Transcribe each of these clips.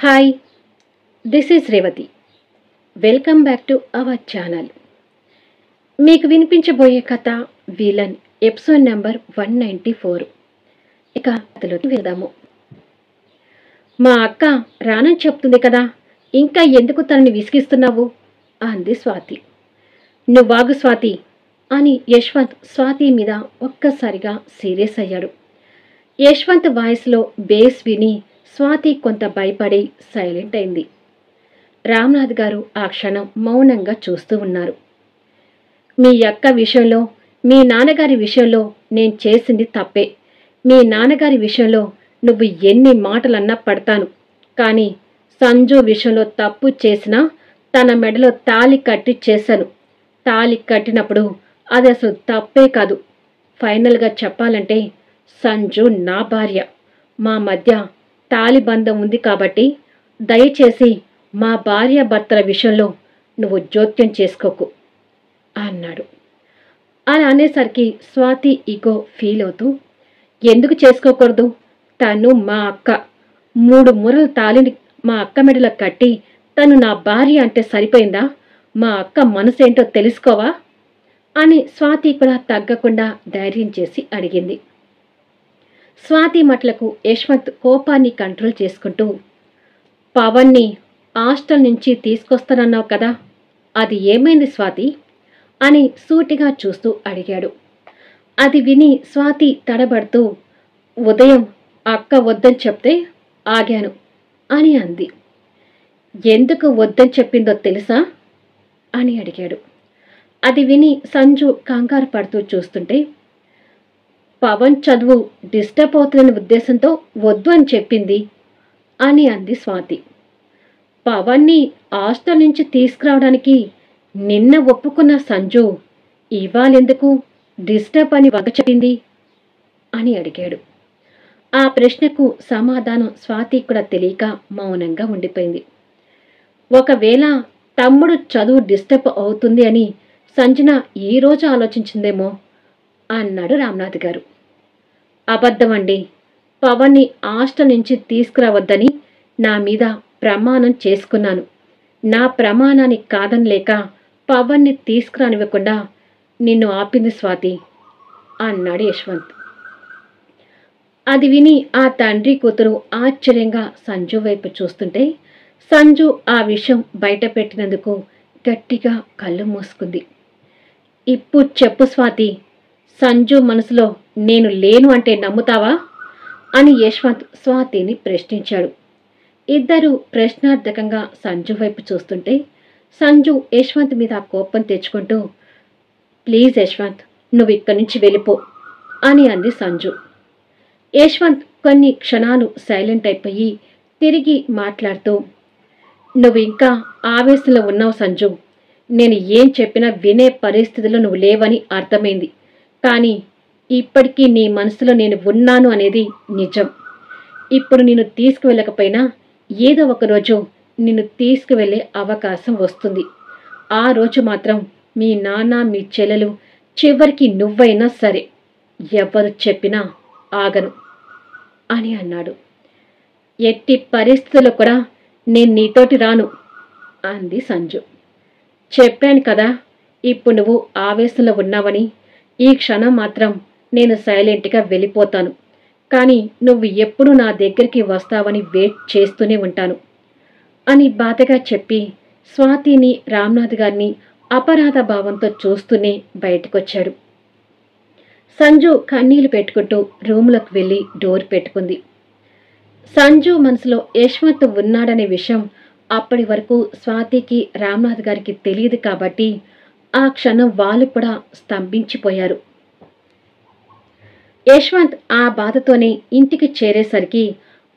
Hi, this is Revathi. Welcome back to our channel. మీకు వినిపించబోయే కథ villain, episode number 194. ఇక కథలోకి వెళ్దాము. మా అక్క రానని చెప్తుంది కదా, ఇంకా ఎందుకు తనని విసిగిస్తున్నావు అంది స్వాతి. నువ్వాగు స్వాతి అని యశ్వంత్ స్వాతి మీద ఒక్కసారిగా సీరియస్ అయ్యాడు. యశ్వంత్ వాయిస్లో బేస్ విని స్వాతి కొంత భయపడి సైలెంట్ అయింది. రామ్నాథ్ గారు ఆ క్షణం మౌనంగా చూస్తూ ఉన్నారు. మీ అక్క విషయంలో, మీ నాన్నగారి విషయంలో నేను చేసింది తప్పే. మీ నాన్నగారి విషయంలో నువ్వు ఎన్ని మాటలన్నా పడతాను, కానీ సంజు విషయంలో తప్పు చేసినా తన మెడలో తాళి కట్టి చేశాను. తాళి కట్టినప్పుడు అది అసలు తప్పే కాదు. ఫైనల్గా చెప్పాలంటే సంజు నా భార్య. మా మధ్య తాళిబంధం ఉంది కాబట్టి దయచేసి మా భార్య భర్తల విషయంలో నువ్వు జోక్యం చేసుకోకు అన్నాడు. అలా అనేసరికి స్వాతి ఈగో ఫీల్ అవుతూ, ఎందుకు చేసుకోకూడదు? తను మా అక్క. 3 మురల తాళిని మా అక్క మెడలో కట్టి తను నా భార్య అంటే సరిపోయిందా? మా అక్క మనసేంటో తెలుసుకోవా అని స్వాతి కూడా తగ్గకుండా ధైర్యం చేసి అడిగింది. స్వాతి మాటలకు యశ్వంత్ కోపాన్ని కంట్రోల్ చేసుకుంటూ, పవన్ని హాస్టల్ నుంచి తీసుకొస్తానన్నావు కదా, అది ఏమైంది స్వాతి అని సూటిగా చూస్తూ అడిగాడు. అది విని స్వాతి తడబడుతూ, ఉదయం అక్క వద్దని చెప్తే ఆగాను అని అంది. ఎందుకు వద్దని చెప్పిందో తెలుసా అని అడిగాడు. అది విని సంజు కంగారు పడుతూ చూస్తుంటే, పవన్ చదువు డిస్టర్బ్ అవుతుందనే ఉద్దేశంతో వద్దు అని చెప్పింది అని అంది స్వాతి. పవన్ని హాస్టల్ నుంచి తీసుకురావడానికి నిన్న ఒప్పుకున్న సంజు ఇవాళెందుకు డిస్టర్బ్ అని వగ చెప్పింది అని అడిగాడు. ఆ ప్రశ్నకు సమాధానం స్వాతి కూడా తెలియక మౌనంగా ఉండిపోయింది. ఒకవేళ తమ్ముడు చదువు డిస్టర్బ్ అవుతుంది అని సంజన ఈరోజు ఆలోచించిందేమో అన్నాడు రామ్నాథ్ గారు. అబద్ధమండి. పవన్ని హాస్టల్ నుంచి తీసుకురావద్దని నా మీద ప్రమాణం చేసుకున్నాను. నా ప్రమాణాన్ని కాదనలేక పవన్ని తీసుకురానివ్వకుండా నిన్ను ఆపింది స్వాతి అన్నాడు యశ్వంత్. అది విని ఆ తండ్రి కూతురు ఆశ్చర్యంగా సంజు వైపు చూస్తుంటే, సంజు ఆ విషయం బయట పెట్టినందుకు గట్టిగా కళ్ళు మూసుకుంది. ఇప్పుడు చెప్పు స్వాతి, సంజు మనసులో నేను లేను అంటే నమ్ముతావా అని యశ్వంత్ స్వాతిని ప్రశ్నించాడు. ఇద్దరూ ప్రశ్నార్థకంగా సంజు వైపు చూస్తుంటే, సంజు యశ్వంత్ మీద కోపం తెచ్చుకుంటూ, ప్లీజ్ యశ్వంత్, నువ్వు ఇక్కడి నుంచి వెళ్ళిపో అని అంది సంజు. యశ్వంత్ కొన్ని క్షణాలు సైలెంట్ అయిపోయి తిరిగి మాట్లాడుతూ, నువ్వు ఇంకా ఆవేశంలో ఉన్నావు సంజు. నేను ఏం చెప్పినా వినే పరిస్థితిలో నువ్వు లేవని అర్థమైంది. కానీ ఇప్పటికీ నీ మనసులో నేను ఉన్నాను అనేది నిజం. ఇప్పుడు నిన్ను తీసుకువెళ్ళకపోయినా ఏదో ఒకరోజు నిన్ను తీసుకువెళ్ళే అవకాశం వస్తుంది. ఆ రోజు మాత్రం మీ నాన్న, మీ చెల్లెలు, చివరికి నువ్వైనా సరే ఎవరు చెప్పినా ఆగను అని అన్నాడు. ఎట్టి పరిస్థితుల్లో కూడా నేను నీతోటి రాను అంది సంజు. చెప్పాను కదా, ఇప్పుడు నువ్వు ఆవేశంలో ఉన్నావని. ఈ క్షణం మాత్రం నేను సైలెంట్గా వెళ్ళిపోతాను, కానీ నువ్వు ఎప్పుడు నా దగ్గరికి వస్తావని వెయిట్ చేస్తూనే ఉంటాను అని బాధగా చెప్పి స్వాతిని, రామ్నాథ్ గారిని అపరాధ భావంతో చూస్తూనే బయటకొచ్చాడు. సంజు కన్నీళ్లు పెట్టుకుంటూ రూమ్లోకి వెళ్ళి డోర్ పెట్టుకుంది. సంజు మనసులో యశ్వంత్ ఉన్నాడనే విషయం అప్పటి వరకు స్వాతికి, రామ్నాథ్ గారికి తెలియదు కాబట్టి ఆ క్షణం వాళ్ళు కూడా స్తంభించిపోయారు. యశ్వంత్ ఆ బాధతోనే ఇంటికి చేరేసరికి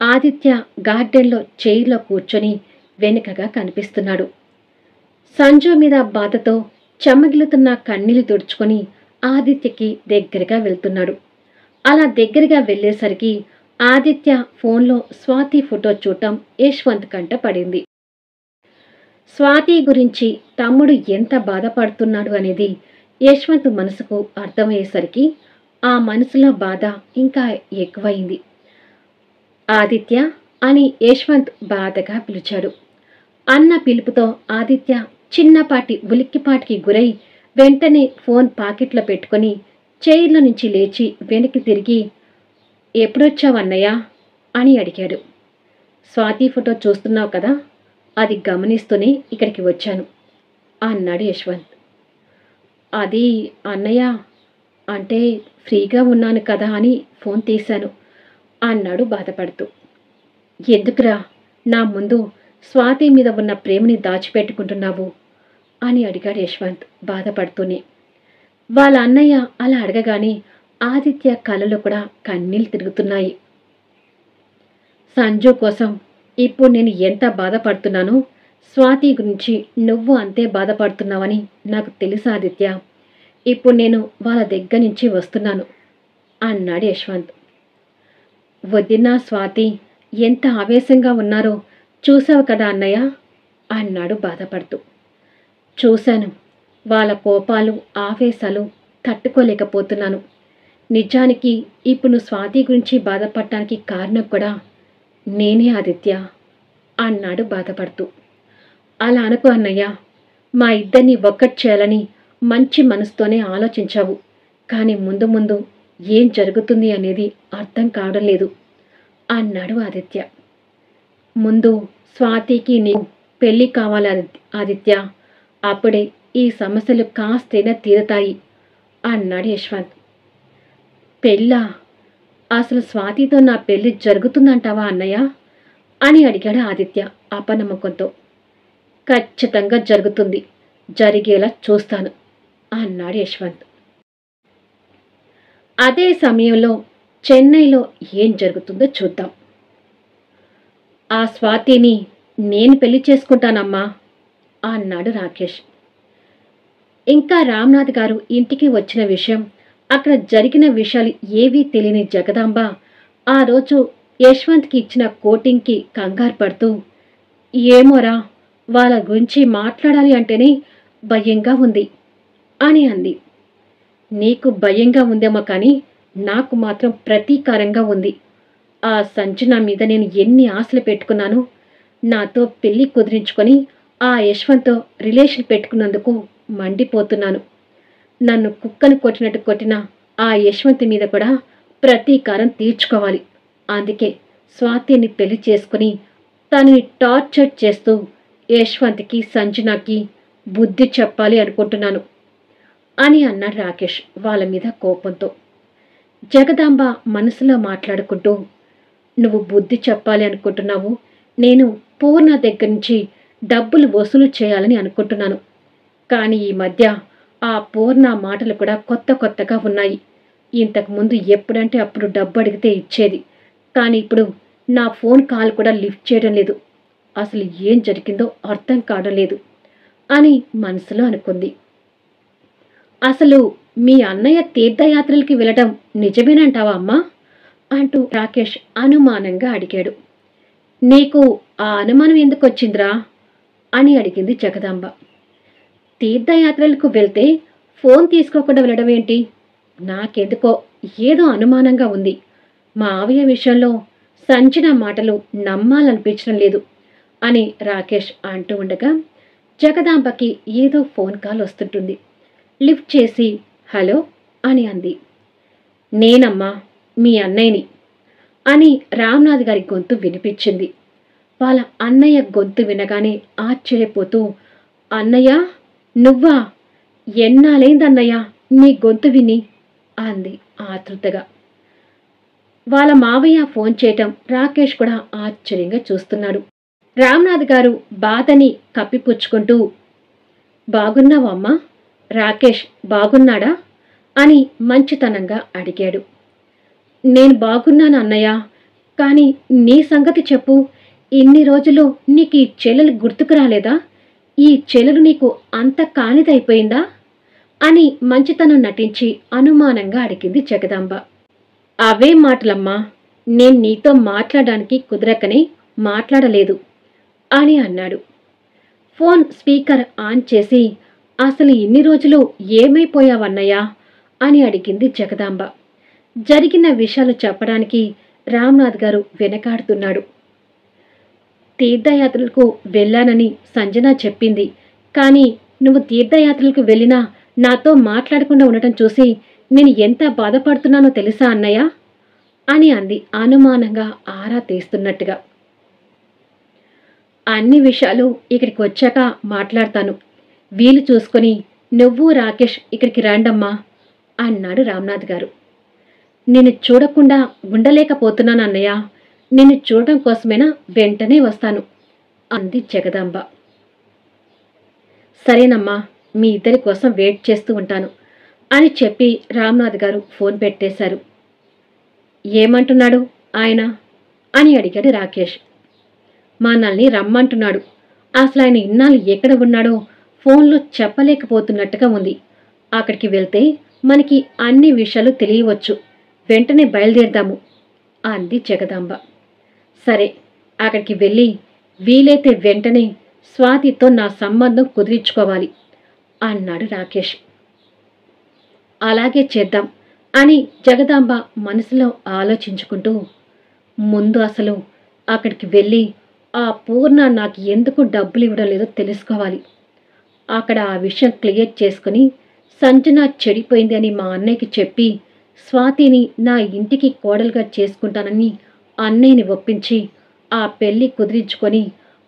ఆదిత్య గార్డెన్లో చైర్లో కూర్చొని వెనుకగా కనిపిస్తున్నాడు. సంజు మీద బాధతో చెమ్మగిలుతున్న కన్నీళ్లు తుడుచుకొని ఆదిత్యకి దగ్గరగా వెళ్తున్నాడు. అలా దగ్గరగా వెళ్ళేసరికి ఆదిత్య ఫోన్లో స్వాతి ఫోటో చూడటం యశ్వంత్ కంట పడింది. స్వాతి గురించి తమ్ముడు ఎంత బాధపడుతున్నాడు అనేది యశ్వంత్ మనసుకు అర్థమయ్యేసరికి ఆ మనసులో బాధ ఇంకా ఎక్కువైంది. ఆదిత్య అని యశ్వంత్ బాధగా పిలిచాడు. అన్న పిలుపుతో ఆదిత్య చిన్నపాటి ఉలిక్కిపాటికి గురై వెంటనే ఫోన్ పాకెట్లో పెట్టుకుని చైర్లో నుంచి లేచి వెనక్కి తిరిగి, ఎప్పుడొచ్చావన్నయ్య అని అడిగాడు. స్వాతి ఫోటో చూస్తున్నావు కదా, అది గమనిస్తూనే ఇక్కడికి వచ్చాను అన్నాడు యశ్వంత్. అది అన్నయ్య, అంటే ఫ్రీగా ఉన్నాను కదా అని ఫోన్ తీశాను అన్నాడు బాధపడుతూ. ఎందుకురా నా ముందు స్వాతి మీద ఉన్న ప్రేమని దాచిపెట్టుకుంటున్నావు అని అడిగాడు యశ్వంత్ బాధపడుతూనే. వాళ్ళ అన్నయ్య అలా అడగగానే ఆదిత్య కళ్ళలో కూడా కన్నీళ్ళు తిరుగుతున్నాయి. సంజు కోసం ఇప్పుడు నేను ఎంత బాధపడుతున్నానో స్వాతి గురించి నువ్వు అంతే బాధపడుతున్నావని నాకు తెలుసు ఆదిత్య. ఇప్పుడు నేను వాళ్ళ దగ్గర నుంచి వస్తున్నాను అన్నాడు యశ్వంత్. వదిన స్వాతి ఎంత ఆవేశంగా ఉన్నారో చూసావు కదా అన్నయ్య అన్నాడు బాధపడుతూ. చూశాను. వాళ్ళ కోపాలు ఆవేశాలు తట్టుకోలేకపోతున్నాను. నిజానికి ఇప్పుడు నువ్వు స్వాతి గురించి బాధపడటానికి కారణం కూడా నేనే ఆదిత్య అన్నాడు బాధపడుతూ. అలా అనుకో అన్నయ్య, మా ఇద్దరిని ఒక్కటి చేయాలని మంచి మనసుతోనే ఆలోచించావు. కానీ ముందు ముందు ఏం జరుగుతుంది అనేది అర్థం కావడం లేదు అన్నాడు ఆదిత్య. ముందు స్వాతికి నీ పెళ్ళి కావాలి ఆదిత్య, అప్పుడే ఈ సమస్యలు కాస్తైనా తీరుతాయి అన్నాడు యశ్వంత్. పెళ్ళా? అసలు స్వాతితో నా పెళ్ళి జరుగుతుందంటావా అన్నయ్య అని అడిగాడు ఆదిత్య అపనమ్మకంతో. ఖచ్చితంగా జరుగుతుంది, జరిగేలా చూస్తాను అన్నాడు యశ్వంత్. అదే సమయంలో చెన్నైలో ఏం జరుగుతుందో చూద్దాం. ఆ స్వాతిని నేను పెళ్లి చేసుకుంటానమ్మా అన్నాడు రాకేష్. ఇంకా రామ్నాథ్ గారు ఇంటికి వచ్చిన విషయం, అక్కడ జరిగిన విషయాలు ఏవీ తెలియని జగదాంబ ఆ రోజు యశ్వంత్కి ఇచ్చిన కోటింగ్కి కంగారు పడుతూ, ఏమోరా వాళ్ళ గురించి మాట్లాడాలి అంటేనే భయంగా ఉంది అని అంది. నీకు భయంగా ఉందేమో కానీ నాకు మాత్రం ప్రతీకారంగా ఉంది. ఆ సంజన మీద నేను ఎన్ని ఆశలు పెట్టుకున్నానో, నాతో పెళ్లి కుదిరించుకొని ఆ యశ్వంత్తో రిలేషన్ పెట్టుకున్నందుకు మండిపోతున్నాను. నన్ను కుక్కను కొట్టినట్టు కొట్టిన ఆ యశ్వంత్ మీద కూడా ప్రతీకారం తీర్చుకోవాలి. అందుకే స్వాతిని పెళ్లి చేసుకుని తనని టార్చర్ చేస్తూ యశ్వంత్కి సంజనాకి బుద్ధి చెప్పాలి అనుకుంటున్నాను అని అన్నాడు రాకేష్ వాళ్ళ మీద కోపంతో. జగదాంబ మనసులో మాట్లాడుకుంటూ, నువ్వు బుద్ధి చెప్పాలి అనుకుంటున్నావు, నేను పూర్ణ దగ్గర నుంచి డబ్బులు వసూలు చేయాలని అనుకుంటున్నాను. కానీ ఈ మధ్య ఆ పూర్ణ మాటలు కూడా కొత్తగా ఉన్నాయి. ఇంతకుముందు ఎప్పుడంటే అప్పుడు డబ్బు అడిగితే ఇచ్చేది, కానీ ఇప్పుడు నా ఫోన్ కాల్ కూడా లిఫ్ట్ చేయడం లేదు. అసలు ఏం జరిగిందో అర్థం కావడం లేదు అని మనసులో అనుకుంది. అసలు మీ అన్నయ్య తీర్థయాత్రలకి వెళ్ళడం నిజమేనంటావా అమ్మా అంటూ రాకేష్ అనుమానంగా అడిగాడు. నీకు ఆ అనుమానం ఎందుకు వచ్చిందిరా అని అడిగింది జగదాంబ. తీర్థయాత్రలకు వెళ్తే ఫోన్ తీసుకోకుండా వెళ్ళడం ఏంటి? నాకెందుకో ఏదో అనుమానంగా ఉంది. మా ఆవయ్య విషయంలో సంజన మాటలు నమ్మాలనిపించడం లేదు అని రాకేష్ అంటూ ఉండగా జగదాంబకి ఏదో ఫోన్ కాల్ వస్తుంటుంది. లిఫ్ట్ చేసి హలో అని అంది. నేనమ్మా మీ అన్నయ్యని అని రామ్నాథ్ గారి గొంతు వినిపించింది. వాళ్ళ అన్నయ్య గొంతు వినగానే ఆశ్చర్యపోతూ, అన్నయ్య నువ్వా? ఎన్నాళ్ళైందన్నయ్య నీ గొంతు విని అంది ఆతృతగా. వాళ్ళ మావయ్య ఫోన్ చేయటం రాకేష్ కూడా ఆశ్చర్యంగా చూస్తున్నాడు. రామ్నాథ్ గారు బాధని కప్పిపుచ్చుకుంటూ, బాగున్నావా అమ్మా? రాకేష్ బాగున్నాడా అని మంచితనంగా అడిగాడు. నేను బాగున్నాను అన్నయ్య, కానీ నీ సంగతి చెప్పు. ఇన్ని రోజులు నీకు ఈ చెల్లెలు గుర్తుకు రాలేదా? ఈ చెల్లెలు నీకు అంత కానిదైపోయిందా అని మంచితనం నటించి అనుమానంగా అడిగింది జగదాంబ. అవే మాటలమ్మా, నేను నీతో మాట్లాడడానికి కుదరకనే మాట్లాడలేదు అని అన్నాడు. ఫోన్ స్పీకర్ ఆన్ చేసి, అసలు ఇన్ని రోజులు ఏమైపోయావన్నయ్యా అని అడిగింది జగదాంబ. జరిగిన విషయాలు చెప్పడానికి రామ్నాథ్ గారు వెనకాడుతున్నాడు. తీర్థయాత్రలకు వెళ్ళానని సంజన చెప్పింది. కానీ నువ్వు తీర్థయాత్రలకు వెళ్ళినా నాతో మాట్లాడకుండా ఉండటం చూసి నేను ఎంత బాధపడుతున్నానో తెలుసా అన్నయ్య అని అంది అనుమానంగా ఆరా తీస్తున్నట్టుగా. అన్ని విషయాలు ఇక్కడికి వచ్చాక మాట్లాడతాను. వీలు చూసుకొని నువ్వు రాకేష్ ఇక్కడికి రండమ్మా అన్నాడు రామ్నాథ్ గారు. నేను చూడకుండా ఉండలేకపోతున్నాను అన్నయ్య. నిన్ను చూడటం కోసమైనా వెంటనే వస్తాను అంది జగదాంబ. సరేనమ్మా, మీ ఇద్దరి కోసం వెయిట్ చేస్తూ ఉంటాను అని చెప్పి రామ్నాథ్ గారు ఫోన్ పెట్టేశారు. ఏమంటున్నాడు ఆయన అని అడిగాడు రాకేష్. మనల్ని రమ్మంటున్నాడు. అసలు ఆయన ఇన్నాళ్ళు ఎక్కడ ఉన్నాడో ఫోన్లో చెప్పలేకపోతున్నట్టుగా ఉంది. అక్కడికి వెళ్తే మనకి అన్ని విషయాలు తెలియవచ్చు. వెంటనే బయలుదేరదాము అంది జగదాంబ. సరే, అక్కడికి వెళ్ళి వీలైతే వెంటనే స్వాతితో నా సంబంధం కుదిరించుకోవాలి అన్నాడు రాకేష్. అలాగే చేద్దాం అని జగదాంబ మనసులో ఆలోచించుకుంటూ, ముందు అసలు అక్కడికి వెళ్ళి ఆ పూర్ణ నాకు ఎందుకు డబ్బులు ఇవ్వడం లేదో తెలుసుకోవాలి. అక్కడ ఆ విషయం క్లియర్ చేసుకుని సంజన చెడిపోయింది అని మా అన్నయ్యకి చెప్పి స్వాతిని నా ఇంటికి కోడలుగా చేసుకుంటానని అన్నయ్యని ఒప్పించి ఆ పెళ్లి కుదిరించుకొని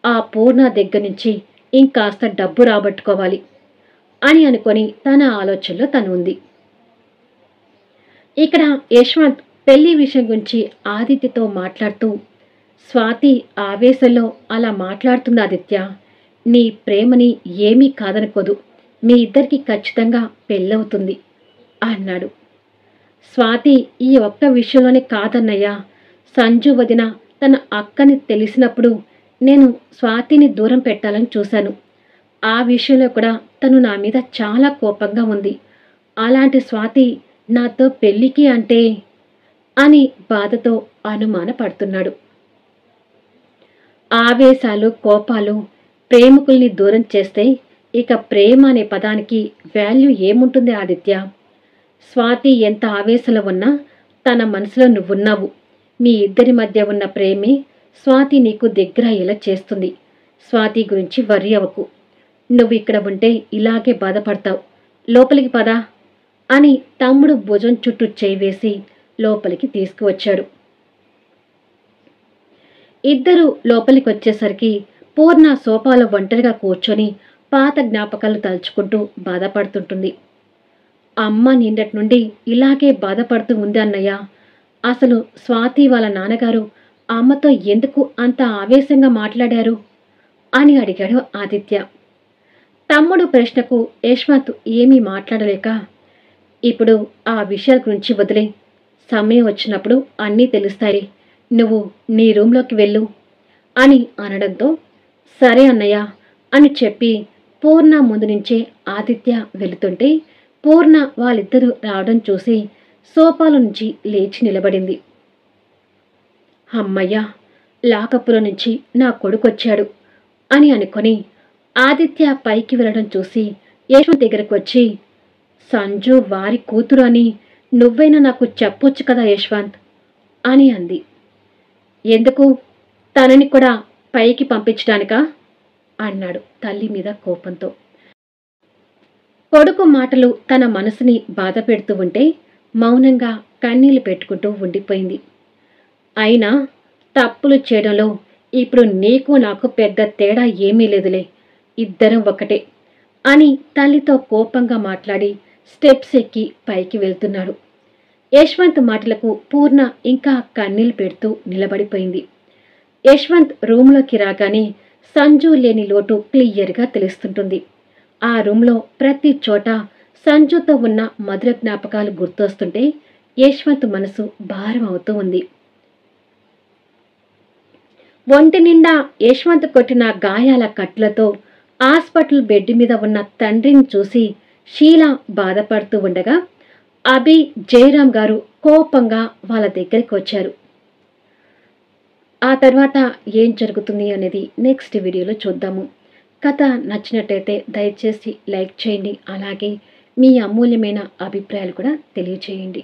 ఆ పూర్ణ దగ్గర నుంచి ఇంకాస్త డబ్బు రాబట్టుకోవాలి అని అనుకొని తన ఆలోచనలో తను ఉంది. ఇక్కడ యశ్వంత్ పెళ్లి విషయం గురించి ఆదిత్యతో మాట్లాడుతూ, స్వాతి ఆవేశంలో అలా మాట్లాడుతుంది ఆదిత్య. నీ ప్రేమని ఏమీ కాదనుకోదు. మీ ఇద్దరికి ఖచ్చితంగా పెళ్ళవుతుంది అన్నాడు. స్వాతి ఈ ఒక్క విషయంలోనే కాదన్నయ్యా. సంజు వదిన తన అక్కని తెలిసినప్పుడు నేను స్వాతిని దూరం పెట్టాలని చూశాను. ఆ విషయంలో కూడా తను నా మీద చాలా కోపంగా ఉంది. అలాంటి స్వాతి నాతో పెళ్ళికి అంటే అని బాధతో అనుమానపడుతున్నాడు. ఆవేశాలు, కోపాలు ప్రేమికుల్ని దూరం చేస్తే ఇక ప్రేమ అనే పదానికి వాల్యూ ఏముంటుంది ఆదిత్య? స్వాతి ఎంత ఆవేశంలో ఉన్నా తన మనసులో నువ్వున్నావు. మీ ఇద్దరి మధ్య ఉన్న ప్రేమే స్వాతి నీకు దగ్గర అయ్యేలా చేస్తుంది. స్వాతి గురించి వర్రీ అవ్వకు. నువ్వు ఇక్కడ ఉంటే ఇలాగే బాధపడతావు. లోపలికి పదా అని తమ్ముడు భుజం చుట్టూ చేయి వేసి లోపలికి తీసుకువచ్చాడు. ఇద్దరు లోపలికి వచ్చేసరికి పూర్ణ సోఫాలో ఒంటరిగా కూర్చొని పాత జ్ఞాపకాలు తలుచుకుంటూ బాధపడుతుంటుంది. అమ్మ నిన్నటి నుండి ఇలాగే బాధపడుతూ ఉంది అన్నయ్య. అసలు స్వాతి వాళ్ళ నాన్నగారు అమ్మతో ఎందుకు అంత ఆవేశంగా మాట్లాడారు అని అడిగాడు ఆదిత్య. తమ్ముడు ప్రశ్నకు యశ్వంత్ ఏమీ మాట్లాడలేక, ఇప్పుడు ఆ విషయాల గురించి వదిలే, సమయం వచ్చినప్పుడు అన్నీ తెలుస్తాయి, నువ్వు నీ రూంలోకి వెళ్ళు అని అనడంతో సరే అన్నయ్య అని చెప్పి పూర్ణ ముందు నుంచే ఆదిత్య వెళుతుంటే పూర్ణ వాళ్ళిద్దరూ రావడం చూసి సోఫాలో నుంచి లేచి నిలబడింది. అమ్మయ్య, లాకప్పులో నుంచి నా కొడుకొచ్చాడు అని అనుకొని ఆదిత్య పైకి వెళ్ళడం చూసి యశ్వంత్ దగ్గరకు వచ్చి, సంజు వారి కూతురు అని నువ్వైనా నాకు చెప్పొచ్చు కదా యశ్వంత్ అని అంది. ఎందుకు, తనని కూడా పైకి పంపించడానికా అన్నాడు తల్లి మీద కోపంతో. కొడుకు మాటలు తన మనసుని బాధ పెడుతూ ఉంటే మౌనంగా కన్నీళ్లు పెట్టుకుంటూ ఉండిపోయింది. అయినా తప్పులు చేయడంలో ఇప్పుడు నీకు నాకు పెద్ద తేడా ఏమీ లేదులే, ఇద్దరం ఒకటే అని తల్లితో కోపంగా మాట్లాడి స్టెప్స్ ఎక్కి పైకి వెళ్తున్నాడు. యశ్వంత్ మాటలకు పూర్ణ ఇంకా కన్నీళ్లు పెడుతూ నిలబడిపోయింది. యశ్వంత్ రూంలోకి రాగానే సంజు లేని లోటు క్లియర్గా తెలుస్తుంటుంది. ఆ రూంలో ప్రతి చోట సంజుతో ఉన్న మధుర జ్ఞాపకాలు గుర్తొస్తుంటే యశ్వంత్ మనసు భారం అవుతూ ఉంది. ఒంటి నిండా యశ్వంత్ కొట్టిన గాయాల కట్టులతో హాస్పిటల్ బెడ్ మీద ఉన్న తండ్రిని చూసి షీలా బాధపడుతూ ఉండగా అభి, జయరాం గారు కోపంగా వాళ్ళ దగ్గరికి వచ్చారు. ఆ తర్వాత ఏం జరుగుతుంది అనేది నెక్స్ట్ వీడియోలో చూద్దాము. కథ నచ్చినట్టయితే దయచేసి లైక్ చేయండి. అలాగే మీ అమూల్యమైన అభిప్రాయాలు కూడా తెలియచేయండి.